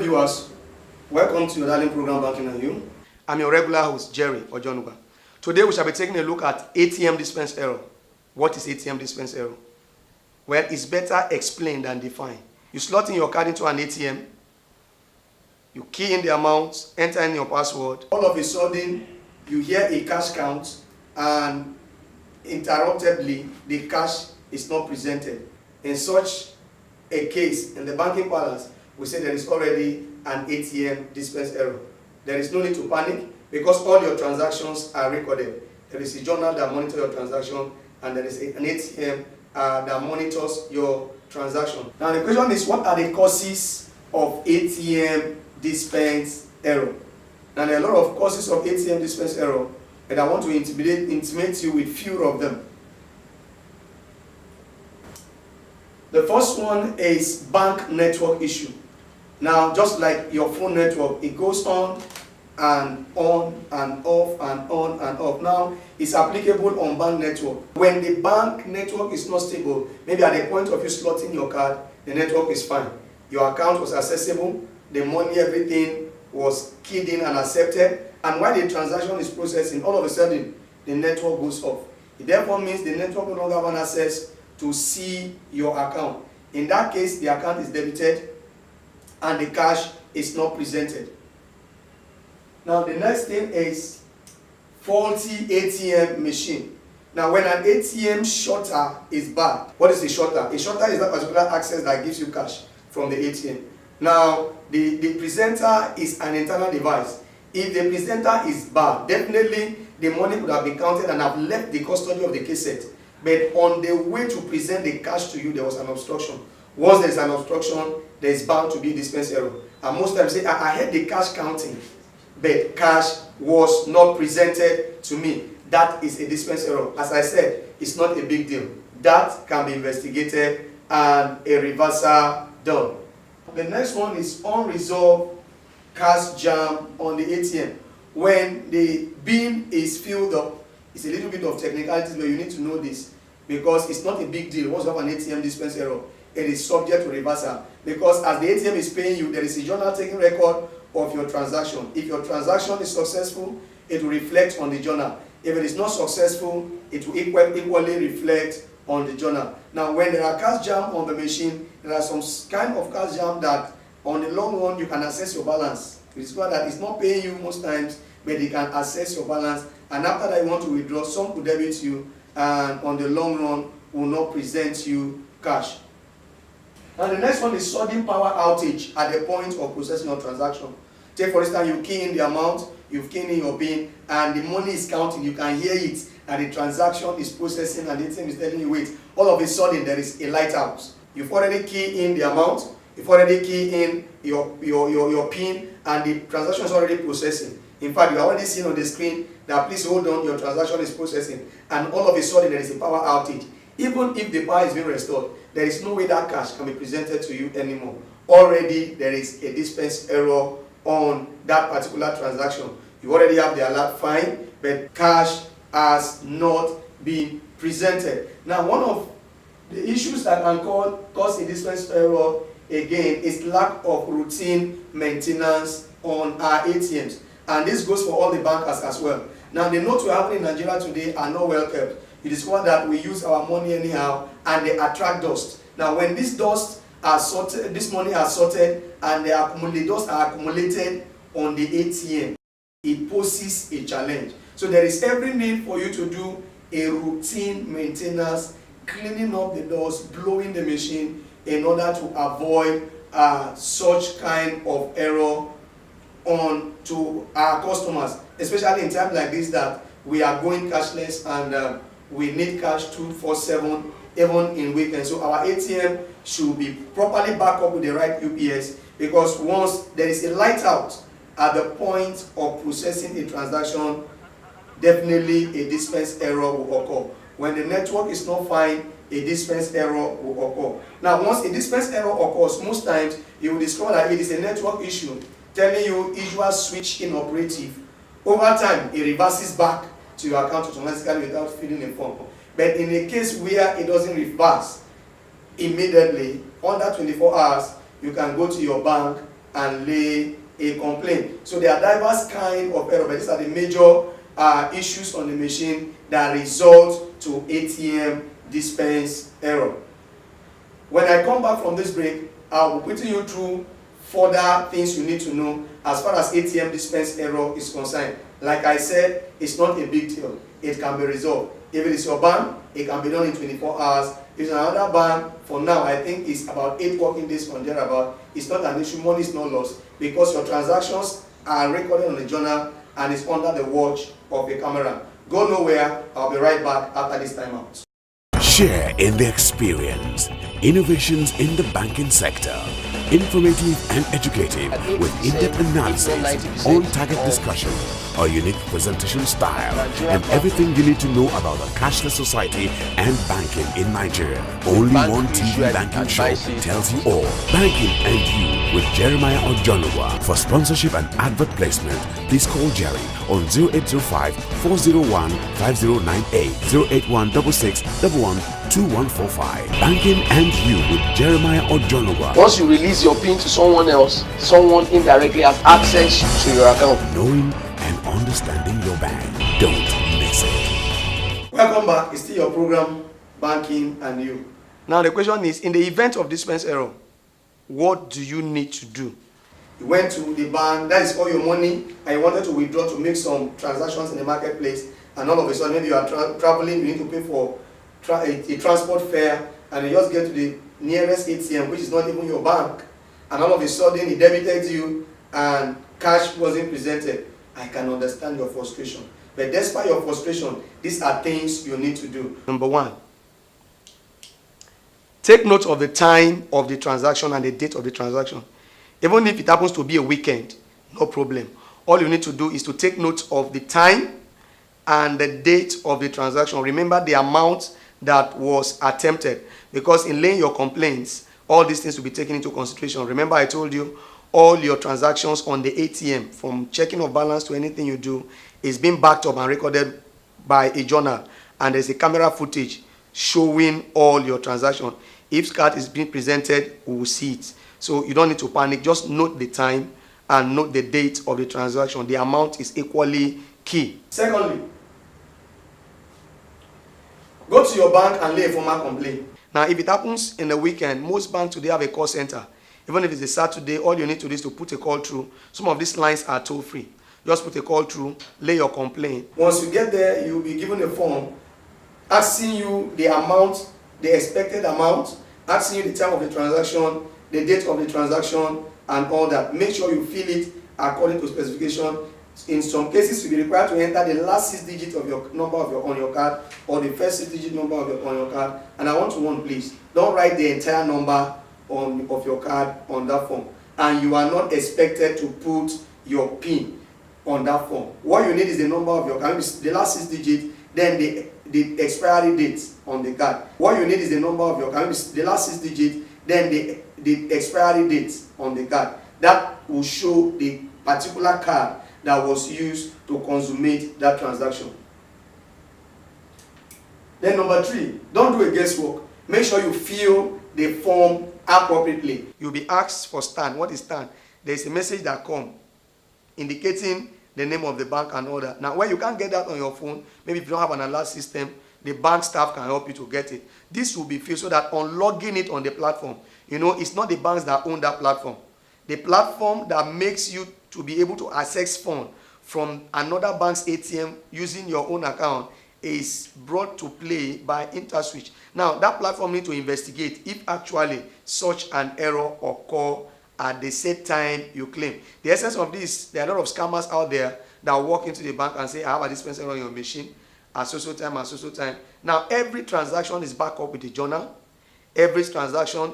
viewers, welcome to your darling program Banking and You. I'm your regular host, Jerry Ojonuga. Today we shall be taking a look at ATM Dispense Error. What is ATM Dispense Error? Well, it's better explained than defined. You slot in your card into an ATM, you key in the amount, enter in your password. All of a sudden, you hear a cash count and interruptedly, the cash is not presented. In such a case, in the banking parlance, we say there is already an ATM dispense error. There is no need to panic because all your transactions are recorded. There is a journal that monitors your transaction and there is an ATM that monitors your transaction. Now the question is, what are the causes of ATM dispense error? Now there are a lot of causes of ATM dispense error, and I want to intimate you with few of them. The first one is bank network issue. Now, just like your phone network, it goes on and off and on and off. Now, it's applicable on bank network. When the bank network is not stable, maybe at the point of you slotting your card, the network is fine. Your account was accessible, the money, everything was keyed in and accepted, and while the transaction is processing, all of a sudden, the network goes off. It therefore means the network no longer has access to see your account. In that case, the account is debited and the cash is not presented. Now the next thing is faulty ATM machine. Now when an ATM shutter is bad, what is a shutter? A shutter is that particular access that gives you cash from the ATM. Now the presenter is an internal device. If the presenter is bad, definitely the money could have been counted and have left the custody of the cassette. But on the way to present the cash to you, there was an obstruction. Once there is an obstruction, there is bound to be a dispense error. And most times say, I had the cash counting, but cash was not presented to me. That is a dispense error. As I said, it's not a big deal. That can be investigated and a reversal done. The next one is unresolved cash jam on the ATM. When the bin is filled up, it's a little bit of technicalities, but you need to know this because it's not a big deal. Once you have an ATM dispense error, it is subject to reversal because as the ATM is paying you, there is a journal taking record of your transaction. If your transaction is successful, it will reflect on the journal. If it is not successful, it will equally reflect on the journal. Now, when there are cash jam on the machine, there are some kind of cash jam that on the long run you can access your balance. You discover that it's not paying you most times, but it can access your balance. And after that, you want to withdraw, some could debit you, and on the long run will not present you cash. Now the next one is sudden power outage at the point of processing your transaction. Take for instance, you key in the amount, you've keyed in your PIN, and the money is counting, you can hear it, and the transaction is processing, and the ATM is telling you wait. All of a sudden, there is a light out. You've already keyed in the amount, you've already keyed in your PIN, and the transaction is already processing. In fact, you are already seeing on the screen that please hold on, your transaction is processing, and all of a sudden there is a power outage. Even if the power is being restored, there is no way that cash can be presented to you anymore. Already there is a dispense error on that particular transaction. You already have the alert fine, but cash has not been presented. Now, one of the issues that can cause a dispense error again is lack of routine maintenance on our ATMs. And this goes for all the bankers as well. Now, the notes we have in Nigeria today are not well kept. You discover that we use our money anyhow and they attract dust. Now, when this dust are sorted, this money are sorted and the dust are accumulated on the ATM, it poses a challenge. So there is every need for you to do a routine maintenance, cleaning up the dust, blowing the machine in order to avoid such kind of error on to our customers, especially in times like this that we are going cashless and we need cash 24/7 even in weekends. So our ATM should be properly backed up with the right UPS, because once there is a light out at the point of processing a transaction, definitely a dispense error will occur. When the network is not fine, a dispense error will occur. Now, once a dispense error occurs, most times you will discover that it is a network issue telling you usual switch inoperative. Over time, it reverses back to your account automatically without filling a form. But in a case where it doesn't reverse immediately, under 24 hours, you can go to your bank and lay a complaint. So there are diverse kind of error, but these are the major issues on the machine that result to ATM dispense error. When I come back from this break, I will put you through further things you need to know as far as ATM dispense error is concerned. Like I said, it's not a big deal. It can be resolved. If it is your bank, it can be done in 24 hours. If it's another bank, for now, I think it's about 8 working days on thereabout. It's not an issue. Money is not lost because your transactions are recorded on the journal and it's under the watch of a camera. Go nowhere. I'll be right back after this time out. Share in the experience. Innovations in the banking sector. Informative and educative with in-depth analysis, on-target discussion, a unique presentation style, and everything you need to know about the cashless society and banking in Nigeria. Only one TV banking show tells you all. Banking and You with Jeremiah Ojonuwa. For sponsorship and advert placement, please call Jerry on 0805 401 5098 08166 2145. Banking and You with Jeremiah Ojonuwa. Once you release your PIN to someone else, someone indirectly has access to your account. Knowing and understanding your bank. Don't miss it. Welcome back. It's still your program, Banking and You. Now the question is, in the event of dispense error, what do you need to do? You went to the bank, that is all your money, and you wanted to withdraw to make some transactions in the marketplace, and all of a sudden maybe you are traveling, you need to pay for a transport fare, and you just get to the nearest ATM, which is not even your bank, and all of a sudden it debited you and cash wasn't presented. I can understand your frustration. But despite your frustration, these are things you need to do. Number one, take note of the time of the transaction and the date of the transaction. Even if it happens to be a weekend, no problem. All you need to do is to take note of the time and the date of the transaction. Remember the amount that was attempted, because in laying your complaints, all these things will be taken into consideration. Remember I told you all your transactions on the ATM, from checking of balance to anything you do, is being backed up and recorded by a journal, and there's a camera footage showing all your transactions. If card is being presented, we will see it. So you don't need to panic. Just note the time and note the date of the transaction. The amount is equally key. Secondly, go to your bank and lay a formal complaint. Now, if it happens in the weekend, most banks today have a call center. Even if it's a Saturday, all you need to do is to put a call through. Some of these lines are toll-free. Just put a call through, lay your complaint. Once you get there, you'll be given a form asking you the amount, the expected amount, asking you the time of the transaction, the date of the transaction, and all that. Make sure you fill it according to specification. In some cases, you'll be required to enter the last 6 digits of your number on your card, or the first 6 digit number on your card. And I want to warn, please, don't write the entire number of your card on that form. And you are not expected to put your PIN on that form. What you need is the number of your card, the last 6 digits, then the expiry date on the card. What you need is the number of your card, the last 6 digits, then the expiry date on the card. That will show the particular card that was used to consummate that transaction. Then number 3, don't do a guesswork. Make sure you fill the form appropriately. You'll be asked for STAN. What is STAN? There is a message that comes indicating the name of the bank and all that. Now, when you can't get that on your phone, maybe if you don't have an alert system, the bank staff can help you to get it. This will be filled so that on logging it on the platform, you know, it's not the banks that own that platform. The platform that makes you to be able to access funds from another bank's ATM using your own account is brought to play by InterSwitch. Now, that platform needs to investigate if actually such an error occurs at the set time you claim. The essence of this, there are a lot of scammers out there that walk into the bank and say, I have a dispense error on your machine at so time. Now, every transaction is backed up with a journal. Every transaction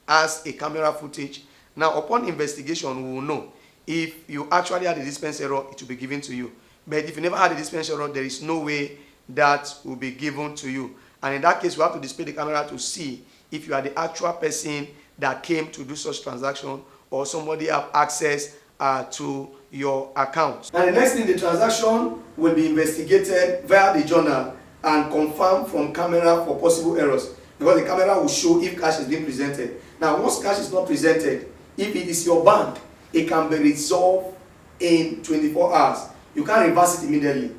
has a camera footage. Now, upon investigation, we will know if you actually had a dispense error, it will be given to you. But if you never had a dispense error, there is no way that will be given to you. And in that case, we have to display the camera to see if you are the actual person that came to do such transaction, or somebody have access to your account. And the next thing, the transaction will be investigated via the journal and confirmed from camera for possible errors, because the camera will show if cash is being presented. Now, once cash is not presented, if it is your bank, it can be resolved in 24 hours. You can't reverse it immediately.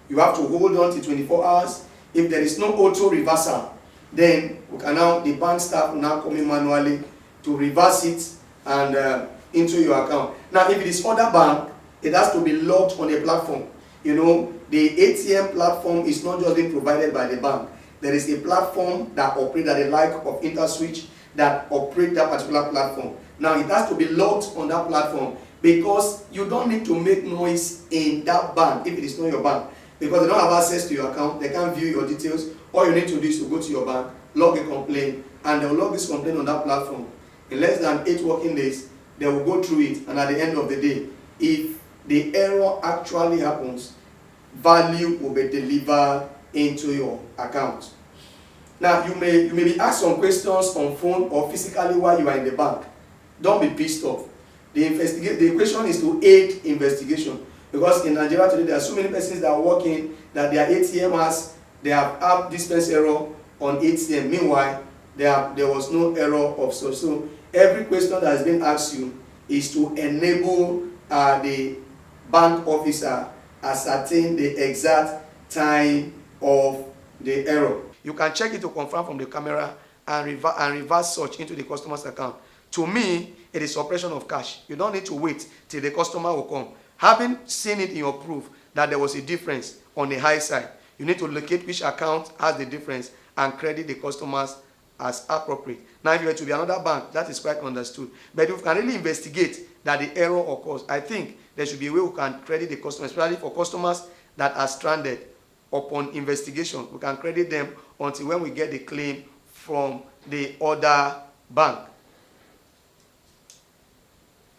You have to hold on to 24 hours. If there is no auto reversal, then the bank staff will now come in manually to reverse it and into your account. Now, if it is other bank, it has to be logged on a platform. You know, the ATM platform is not just being provided by the bank. There is a platform that operates at the like of InterSwitch that operate that particular platform. Now, it has to be logged on that platform because you don't need to make noise in that bank if it is not your bank, because they don't have access to your account. They can't view your details. All you need to do is to go to your bank, log a complaint, and they'll log this complaint on that platform. In less than 8 working days, they will go through it, and at the end of the day, if the error actually happens, value will be delivered into your account. Now, you may be asked some questions on phone or physically while you are in the bank. Don't be pissed off. The question is to aid investigation, because in Nigeria today there are so many persons that are working that their ATM they have dispense error on ATM. Meanwhile, there was no error of such. So every question that has been asked you is to enable the bank officer ascertain the exact time of the error. You can check it to confirm from the camera and reverse search into the customer's account. To me, it is suppression of cash. You don't need to wait till the customer will come. Having seen it in your proof that there was a difference on the high side, you need to locate which account has the difference and credit the customers as appropriate. Now, if you were to be another bank, that is quite understood. But if you can really investigate that the error occurs, I think there should be a way we can credit the customer, especially for customers that are stranded. Upon investigation, we can credit them until when we get the claim from the other bank.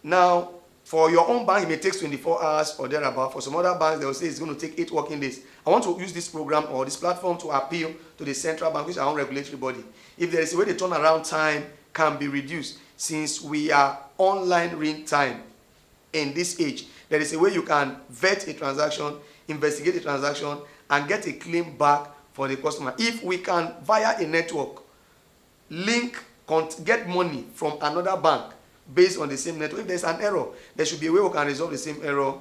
Now, for your own bank, it may take 24 hours or thereabout. For some other banks, they will say it's going to take 8 working days. I want to use this program or this platform to appeal to the central bank, which is our own regulatory body. If there is a way the turnaround time can be reduced, since we are online real time in this age, there is a way you can vet a transaction, investigate a transaction, and get a claim back for the customer. If we can, via a network, get money from another bank based on the same network, if there's an error, there should be a way we can resolve the same error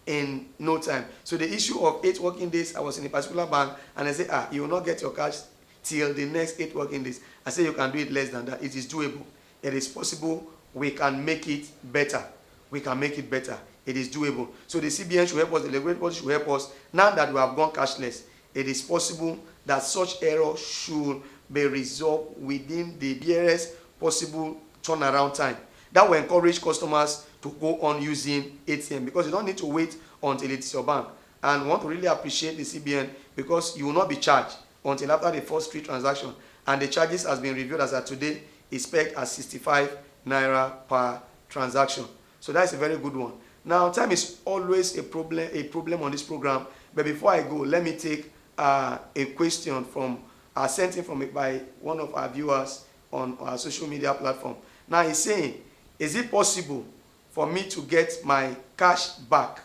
in no time. So the issue of 8 working days, I was in a particular bank, and I say, you will not get your cash till the next 8 working days. I say you can do it less than that. It is doable. It is possible. We can make it better. We can make it better. It is doable. So the CBN should help us, the regulatory body should help us. Now that we have gone cashless, it is possible that such error should be resolved within the barest possible turnaround time. That will encourage customers to go on using ATM, because you don't need to wait until it's your bank. And we want to really appreciate the CBN, because you will not be charged until after the first 3 transactions. And the charges has been reviewed as of today, is pegged at 65 naira per transaction. So that's a very good one. Now, time is always a problem on this program. But before I go, let me take a question sent in by one of our viewers on our social media platform. Now, he's saying, is it possible for me to get my cash back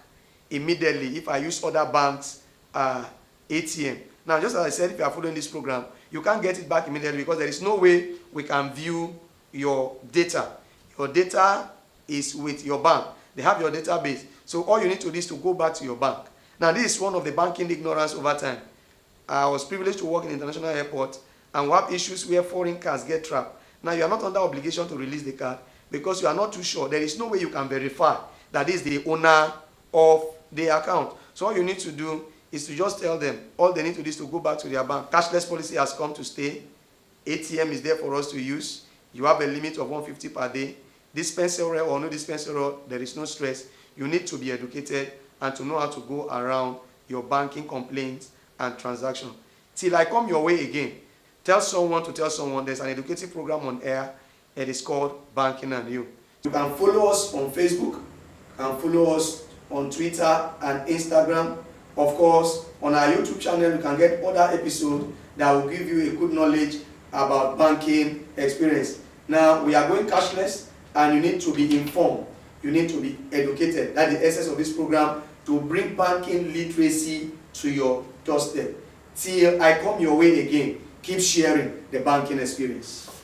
immediately if I use other banks' ATM? Now, just as I said, if you are following this program, you can't get it back immediately because there is no way we can view your data. Your data is with your bank. They have your database. So all you need to do is to go back to your bank. Now, this is one of the banking ignorance over time. I was privileged to work in international airport, and we have issues where foreign cards get trapped. Now, you are not under obligation to release the card because you are not too sure. There is no way you can verify that is the owner of the account. So all you need to do is to just tell them, all they need to do is to go back to their bank. Cashless policy has come to stay. ATM is there for us to use. You have a limit of 150 per day. Dispense error or no dispense error, there is no stress. You need to be educated and to know how to go around your banking complaints and transactions. Till I come your way again, tell someone to tell someone there's an educative program on air. It is called Banking and You. You can follow us on Facebook, you can follow us on Twitter and Instagram. Of course, on our YouTube channel, you can get other episodes that will give you a good knowledge about banking experience. Now, we are going cashless, and you need to be informed. You need to be educated. That's the essence of this program, to bring banking literacy to your doorstep. Till I come your way again, keep sharing the banking experience.